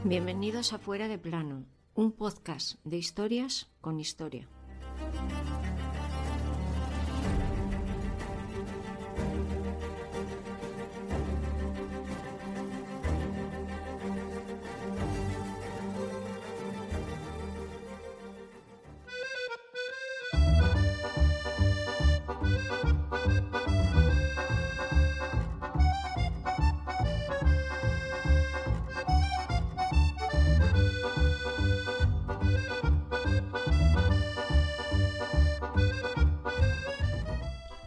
Bienvenidos a Fuera de Plano, un podcast de historias con historia.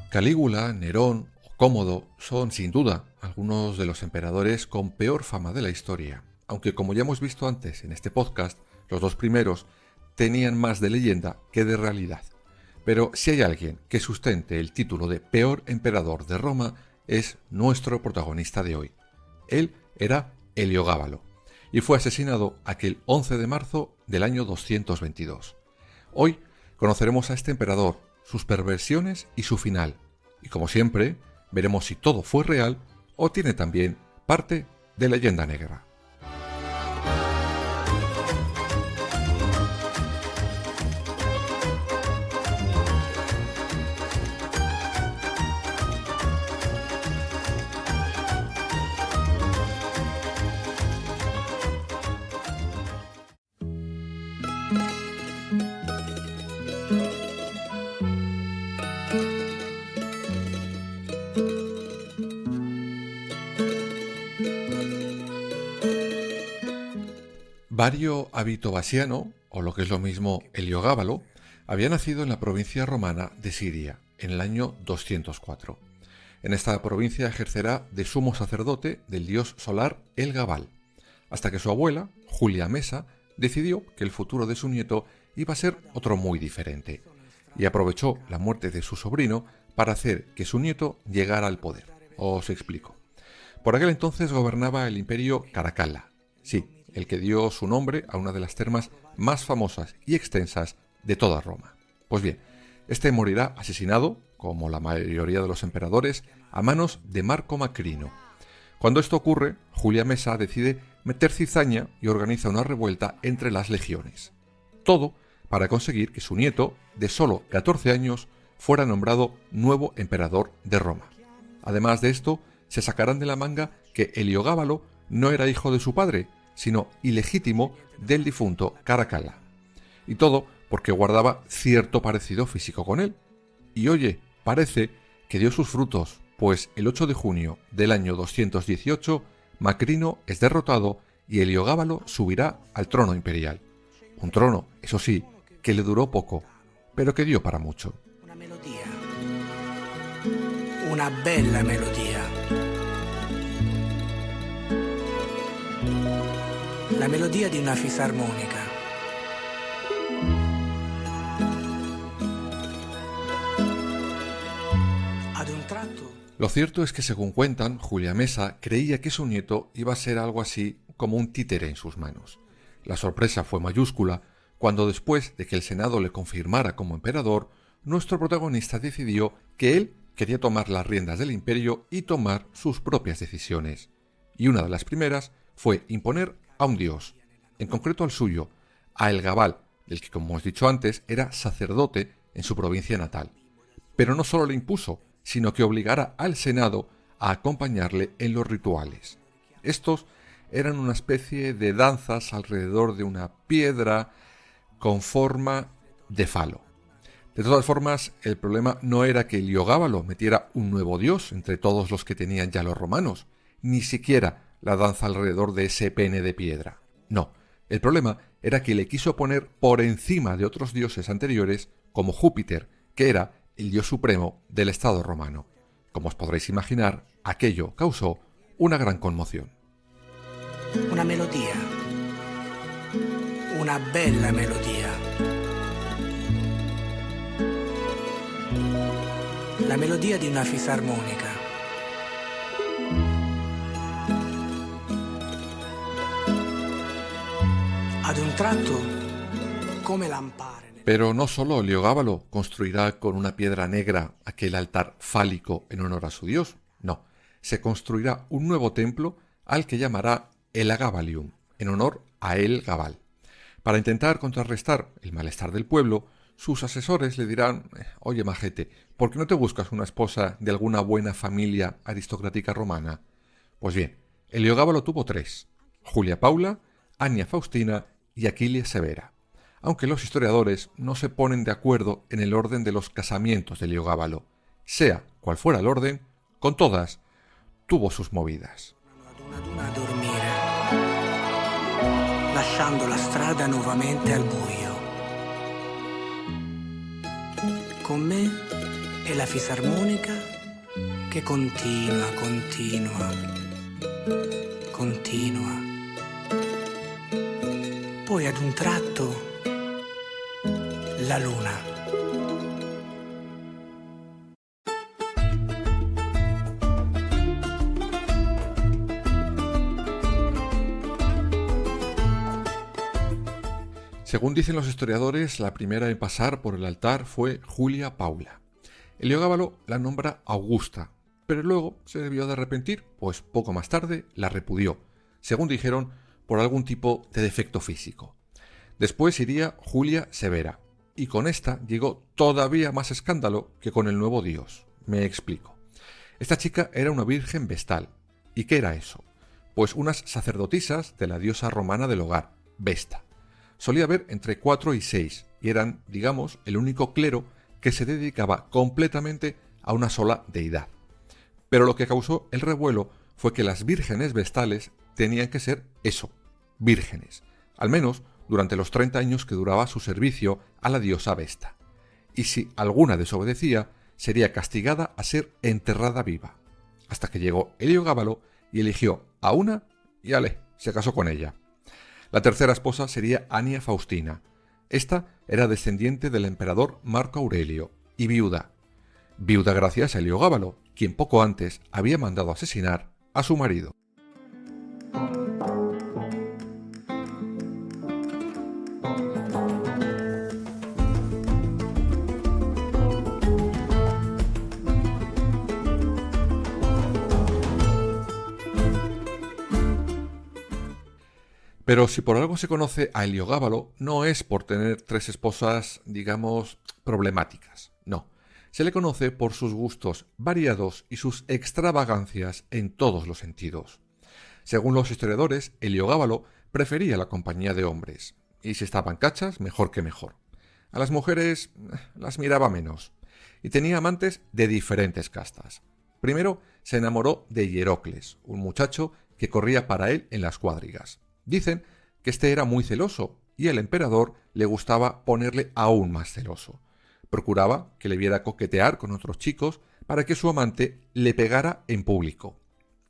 Calígula, Nerón o Cómodo son, sin duda, algunos de los emperadores con peor fama de la historia, aunque como ya hemos visto antes en este podcast, los dos primeros tenían más de leyenda que de realidad. Pero si hay alguien que sustente el título de peor emperador de Roma, es nuestro protagonista de hoy. Él era Heliogábalo, y fue asesinado aquel 11 de marzo del año 222. Hoy conoceremos a este emperador, sus perversiones y su final. Y como siempre, veremos si todo fue real o tiene también parte de leyenda negra. Vario Abito Vasiano, o lo que es lo mismo Heliogábalo, había nacido en la provincia romana de Siria, en el año 204. En esta provincia ejercerá de sumo sacerdote del dios solar El Gabal, hasta que su abuela, Julia Mesa, decidió que el futuro de su nieto iba a ser otro muy diferente, y aprovechó la muerte de su sobrino para hacer que su nieto llegara al poder. Os explico. Por aquel entonces gobernaba el imperio Caracalla, sí, el que dio su nombre a una de las termas más famosas y extensas de toda Roma. Pues bien, este morirá asesinado, como la mayoría de los emperadores, a manos de Marco Macrino. Cuando esto ocurre, Julia Mesa decide meter cizaña y organiza una revuelta entre las legiones. Todo para conseguir que su nieto, de solo 14 años, fuera nombrado nuevo emperador de Roma. Además de esto, se sacarán de la manga que Heliogábalo no era hijo de su padre, sino ilegítimo del difunto Caracalla. Y todo porque guardaba cierto parecido físico con él. Y oye, parece que dio sus frutos, pues el 8 de junio del año 218, Macrino es derrotado y Heliogábalo subirá al trono imperial. Un trono, eso sí, que le duró poco, pero que dio para mucho. Una melodía. Una bella melodía. La melodía di una fisarmonica. Ad un tratto. Lo cierto es que, según cuentan, Julia Mesa creía que su nieto iba a ser algo así como un títere en sus manos. La sorpresa fue mayúscula cuando, después de que el Senado le confirmara como emperador, nuestro protagonista decidió que él quería tomar las riendas del imperio y tomar sus propias decisiones. Y una de las primeras fue imponer a un dios, en concreto al suyo, a El Gabal, del que, como hemos dicho antes, era sacerdote en su provincia natal. Pero no solo le impuso, sino que obligara al Senado a acompañarle en los rituales. Estos eran una especie de danzas alrededor de una piedra con forma de falo. De todas formas, el problema no era que Heliogábalo metiera un nuevo dios entre todos los que tenían ya los romanos, ni siquiera la danza alrededor de ese pene de piedra. No, el problema era que le quiso poner por encima de otros dioses anteriores, como Júpiter, que era el dios supremo del Estado romano. Como os podréis imaginar, aquello causó una gran conmoción. Una melodía. Una bella melodía. La melodía di una fisarmonica. Ad un tratto, come lampare. Pero no solo Heliogábalo construirá con una piedra negra aquel altar fálico en honor a su dios, no, se construirá un nuevo templo al que llamará el Agabalium, en honor a El-Gabal. Para intentar contrarrestar el malestar del pueblo, sus asesores le dirán: oye majete, ¿por qué no te buscas una esposa de alguna buena familia aristocrática romana? Pues bien, Heliogábalo tuvo 3, Julia Paula, Ania Faustina y Aquilia Severa, aunque los historiadores no se ponen de acuerdo en el orden de los casamientos de Heliogábalo. Sea cual fuera el orden, con todas tuvo sus movidas. Ad una a dormire, lasciando la strada nuovamente al buio. Con me è la fisarmonica che continua. Poi ad un tratto la luna. Según dicen los historiadores, la primera en pasar por el altar fue Julia Paula. Heliogábalo la nombra Augusta, pero luego se debió de arrepentir, pues poco más tarde la repudió, según dijeron, por algún tipo de defecto físico. Después iría Julia Severa, y con esta llegó todavía más escándalo que con el nuevo dios. Me explico. Esta chica era una virgen vestal. ¿Y qué era eso? Pues unas sacerdotisas de la diosa romana del hogar, Vesta. Solía haber entre 4 y 6, y eran, digamos, el único clero que se dedicaba completamente a una sola deidad. Pero lo que causó el revuelo fue que las vírgenes vestales tenían que ser eso, vírgenes, al menos durante los 30 años que duraba su servicio a la diosa Vesta. Y si alguna desobedecía, sería castigada a ser enterrada viva. Hasta que llegó Heliogábalo y eligió a una y se casó con ella. La tercera esposa sería Ania Faustina. Esta era descendiente del emperador Marco Aurelio y viuda. Viuda gracias a Heliogábalo, quien poco antes había mandado asesinar a su marido. Pero si por algo se conoce a Heliogábalo, no es por tener 3 esposas, digamos, problemáticas. No, se le conoce por sus gustos variados y sus extravagancias en todos los sentidos. Según los historiadores, Heliogábalo prefería la compañía de hombres, y si estaban cachas, mejor que mejor. A las mujeres las miraba menos, y tenía amantes de diferentes castas. Primero se enamoró de Hierocles, un muchacho que corría para él en las cuadrigas. Dicen que este era muy celoso y el emperador le gustaba ponerle aún más celoso. Procuraba que le viera coquetear con otros chicos para que su amante le pegara en público.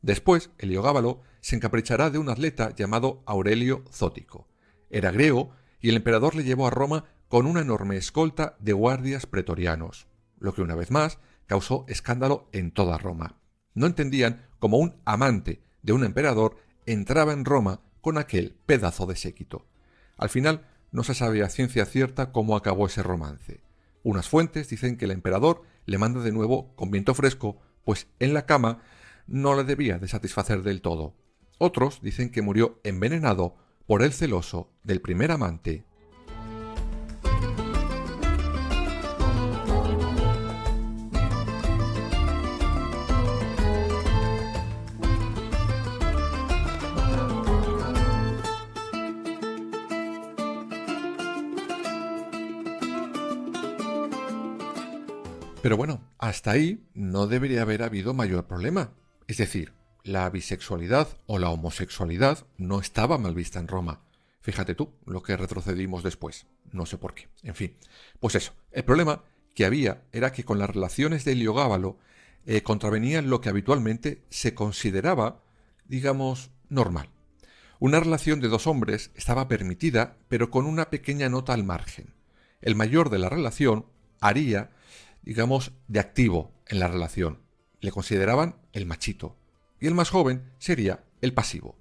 Después, Heliogábalo se encaprichará de un atleta llamado Aurelio Zótico. Era griego y el emperador le llevó a Roma con una enorme escolta de guardias pretorianos, lo que una vez más causó escándalo en toda Roma. No entendían cómo un amante de un emperador entraba en Roma con aquel pedazo de séquito. Al final no se sabe a ciencia cierta cómo acabó ese romance. Unas fuentes dicen que el emperador le manda de nuevo con viento fresco, pues en la cama no le debía de satisfacer del todo. Otros dicen que murió envenenado por el celoso del primer amante. Pero bueno, hasta ahí no debería haber habido mayor problema. Es decir, la bisexualidad o la homosexualidad no estaba mal vista en Roma. Fíjate tú lo que retrocedimos después. No sé por qué. En fin, pues eso. El problema que había era que con las relaciones de Heliogábalo contravenían lo que habitualmente se consideraba, digamos, normal. Una relación de 2 hombres estaba permitida, pero con una pequeña nota al margen. El mayor de la relación haría, digamos, de activo en la relación. Le consideraban el machito. Y el más joven sería el pasivo.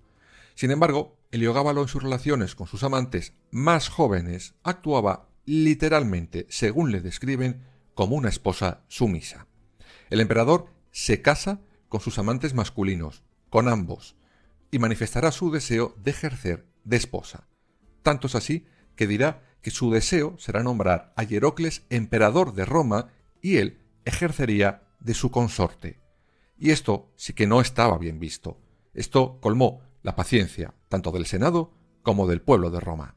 Sin embargo, Heliogábalo en sus relaciones con sus amantes más jóvenes actuaba literalmente, según le describen, como una esposa sumisa. El emperador se casa con sus amantes masculinos, con ambos, y manifestará su deseo de ejercer de esposa. Tanto es así que dirá que su deseo será nombrar a Hierocles emperador de Roma y él ejercería de su consorte. Y esto sí que no estaba bien visto. Esto colmó la paciencia tanto del Senado como del pueblo de Roma.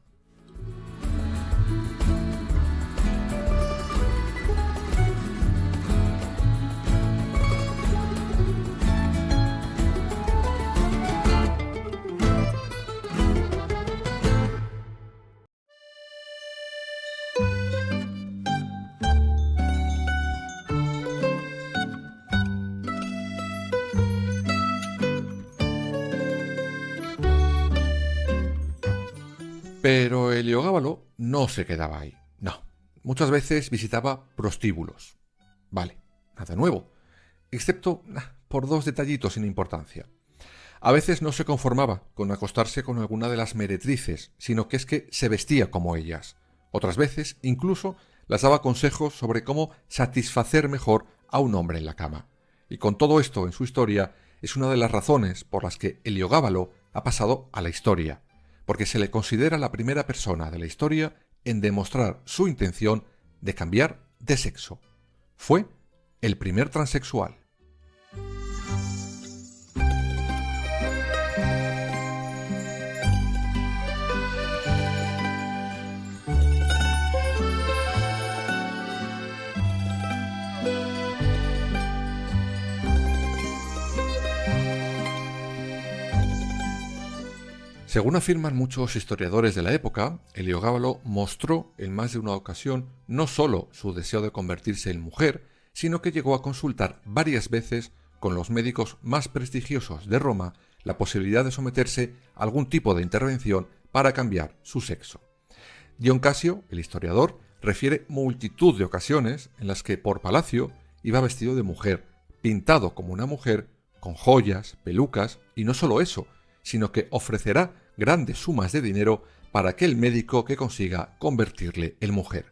Pero Heliogábalo no se quedaba ahí. No. Muchas veces visitaba prostíbulos. Vale, nada nuevo. Excepto por dos detallitos sin importancia. A veces no se conformaba con acostarse con alguna de las meretrices, sino que es que se vestía como ellas. Otras veces, incluso, las daba consejos sobre cómo satisfacer mejor a un hombre en la cama. Y con todo esto en su historia, es una de las razones por las que Heliogábalo ha pasado a la historia, porque se le considera la primera persona de la historia en demostrar su intención de cambiar de sexo. Fue el primer transexual. Según afirman muchos historiadores de la época, Heliogábalo mostró en más de una ocasión no solo su deseo de convertirse en mujer, sino que llegó a consultar varias veces con los médicos más prestigiosos de Roma la posibilidad de someterse a algún tipo de intervención para cambiar su sexo. Dion Casio, el historiador, refiere multitud de ocasiones en las que por palacio iba vestido de mujer, pintado como una mujer, con joyas, pelucas, y no solo eso, sino que ofrecerá grandes sumas de dinero para aquel médico que consiga convertirle en mujer.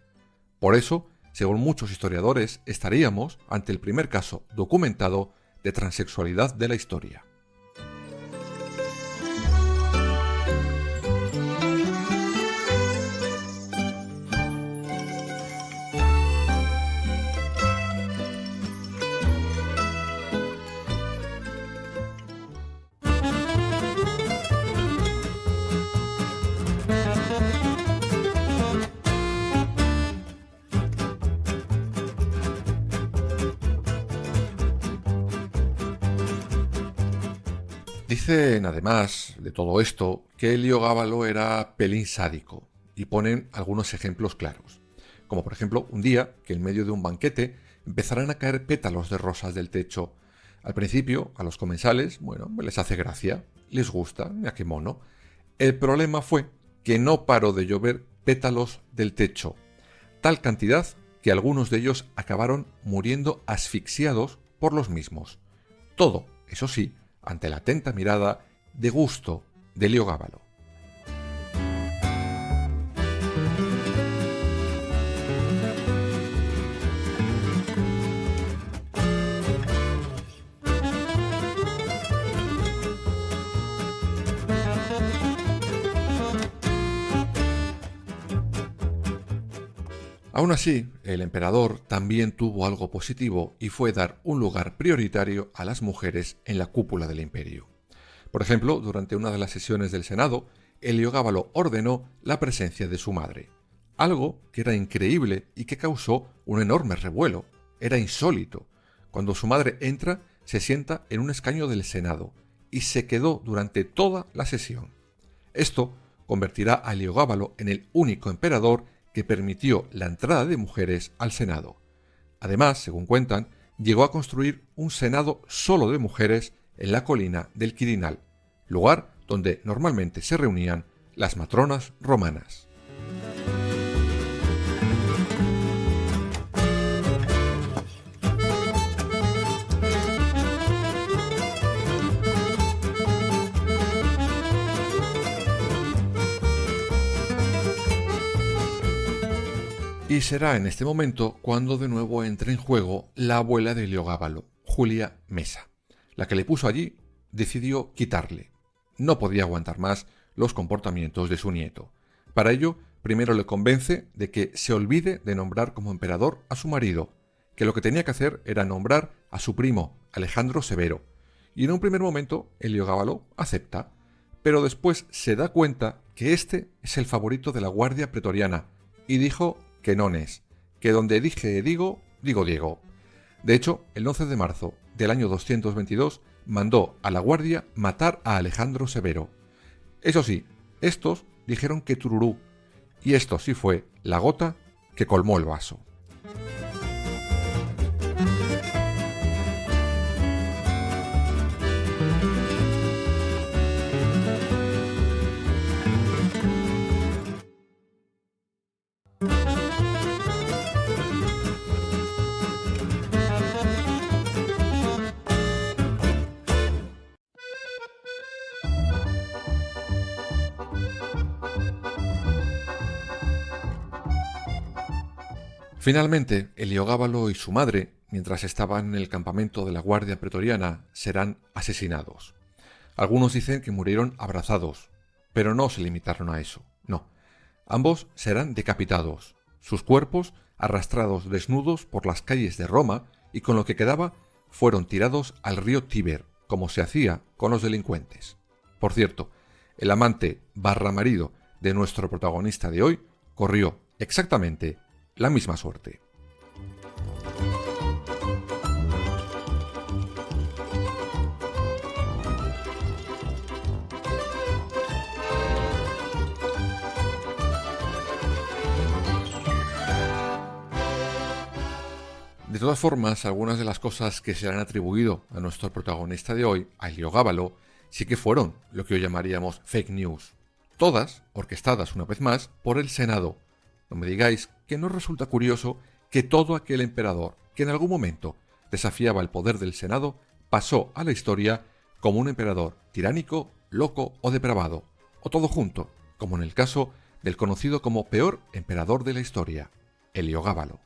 Por eso, según muchos historiadores, estaríamos ante el primer caso documentado de transexualidad de la historia. Dicen, además de todo esto, que Heliogábalo era pelín sádico, y ponen algunos ejemplos claros. Como por ejemplo, un día que en medio de un banquete empezarán a caer pétalos de rosas del techo. Al principio, a los comensales, les hace gracia, les gusta, mira qué mono. El problema fue que no paró de llover pétalos del techo, tal cantidad que algunos de ellos acabaron muriendo asfixiados por los mismos. Todo, eso sí, ante la atenta mirada de gusto de Heliogábalo. Aún así, el emperador también tuvo algo positivo y fue dar un lugar prioritario a las mujeres en la cúpula del imperio. Por ejemplo, durante una de las sesiones del Senado, Heliogábalo ordenó la presencia de su madre, algo que era increíble y que causó un enorme revuelo. Era insólito. Cuando su madre entra, se sienta en un escaño del Senado y se quedó durante toda la sesión. Esto convertirá a Heliogábalo en el único emperador que permitió la entrada de mujeres al Senado. Además, según cuentan, llegó a construir un Senado solo de mujeres en la colina del Quirinal, lugar donde normalmente se reunían las matronas romanas. Y será en este momento cuando de nuevo entre en juego la abuela de Heliogábalo, Julia Mesa. La que le puso allí decidió quitarle. No podía aguantar más los comportamientos de su nieto. Para ello, primero le convence de que se olvide de nombrar como emperador a su marido, que lo que tenía que hacer era nombrar a su primo, Alejandro Severo. Y en un primer momento, Heliogábalo acepta, pero después se da cuenta que este es el favorito de la Guardia Pretoriana, y dijo que non es, que donde dije digo, digo Diego. De hecho, el 11 de marzo del año 222 mandó a la Guardia matar a Alejandro Severo. Eso sí, estos dijeron que tururú, y esto sí fue la gota que colmó el vaso. Finalmente, Heliogábalo y su madre, mientras estaban en el campamento de la Guardia Pretoriana, serán asesinados. Algunos dicen que murieron abrazados, pero no se limitaron a eso, no. Ambos serán decapitados, sus cuerpos arrastrados desnudos por las calles de Roma y con lo que quedaba fueron tirados al río Tíber, como se hacía con los delincuentes. Por cierto, el amante barra marido de nuestro protagonista de hoy corrió exactamente la misma suerte. De todas formas, algunas de las cosas que se le han atribuido a nuestro protagonista de hoy, a Heliogábalo, sí que fueron lo que hoy llamaríamos fake news. Todas orquestadas una vez más por el Senado. No me digáis que no resulta curioso que todo aquel emperador que en algún momento desafiaba el poder del Senado pasó a la historia como un emperador tiránico, loco o depravado, o todo junto, como en el caso del conocido como peor emperador de la historia, Heliogábalo.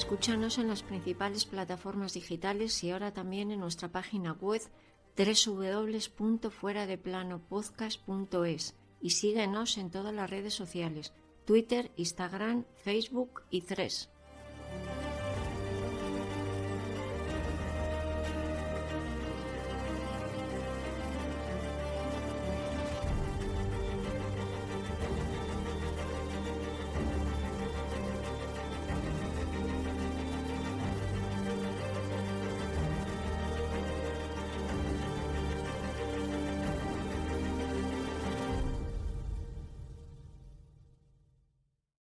Escúchanos en las principales plataformas digitales y ahora también en nuestra página web www.fueradeplanopodcast.es y síguenos en todas las redes sociales, Twitter, Instagram, Facebook y Threads.